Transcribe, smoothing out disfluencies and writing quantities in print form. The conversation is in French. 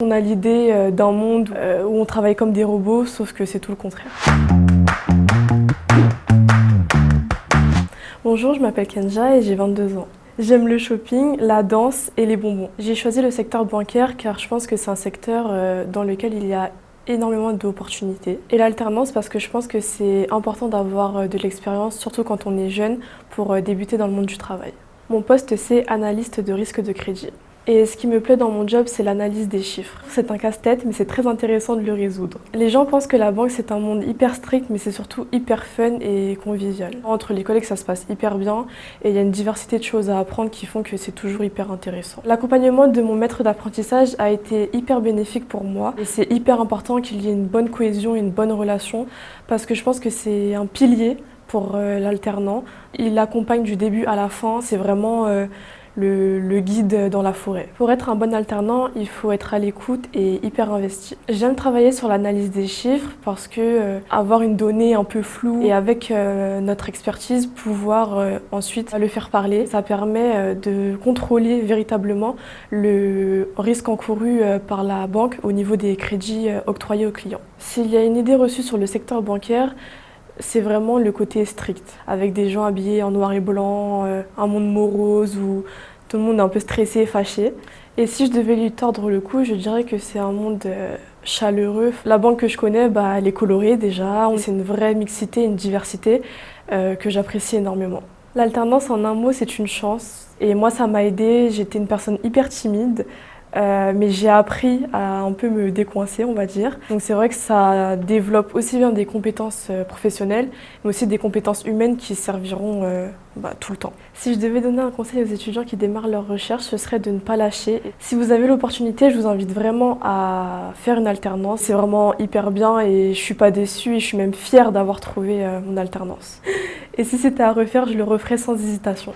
On a l'idée d'un monde où on travaille comme des robots, sauf que c'est tout le contraire. Bonjour, je m'appelle Kenja et j'ai 22 ans. J'aime le shopping, la danse et les bonbons. J'ai choisi le secteur bancaire car je pense que c'est un secteur dans lequel il y a énormément d'opportunités. Et l'alternance parce que je pense que c'est important d'avoir de l'expérience, surtout quand on est jeune, pour débuter dans le monde du travail. Mon poste, c'est analyste de risque de crédit. Et ce qui me plaît dans mon job, c'est l'analyse des chiffres. C'est un casse-tête, mais c'est très intéressant de le résoudre. Les gens pensent que la banque, c'est un monde hyper strict, mais c'est surtout hyper fun et convivial. Entre les collègues, ça se passe hyper bien et il y a une diversité de choses à apprendre qui font que c'est toujours hyper intéressant. L'accompagnement de mon maître d'apprentissage a été hyper bénéfique pour moi et c'est hyper important qu'il y ait une bonne cohésion et une bonne relation parce que je pense que c'est un pilier pour l'alternant. Il accompagne du début à la fin, c'est vraiment le guide dans la forêt. Pour être un bon alternant, il faut être à l'écoute et hyper investi. J'aime travailler sur l'analyse des chiffres parce que avoir une donnée un peu floue et avec notre expertise, pouvoir ensuite le faire parler, ça permet de contrôler véritablement le risque encouru par la banque au niveau des crédits octroyés aux clients. S'il y a une idée reçue sur le secteur bancaire, c'est vraiment le côté strict, avec des gens habillés en noir et blanc, un monde morose où tout le monde est un peu stressé, fâché. Et si je devais lui tordre le cou, je dirais que c'est un monde chaleureux. La banque que je connais, elle est colorée déjà, c'est une vraie mixité, une diversité que j'apprécie énormément. L'alternance, en un mot, c'est une chance. Et moi, ça m'a aidée, j'étais une personne hyper timide. Mais j'ai appris à un peu me décoincer, on va dire. Donc c'est vrai que ça développe aussi bien des compétences professionnelles, mais aussi des compétences humaines qui serviront tout le temps. Si je devais donner un conseil aux étudiants qui démarrent leur recherche, ce serait de ne pas lâcher. Si vous avez l'opportunité, je vous invite vraiment à faire une alternance. C'est vraiment hyper bien et je suis pas déçue et je suis même fière d'avoir trouvé mon alternance. Et si c'était à refaire, je le referais sans hésitation.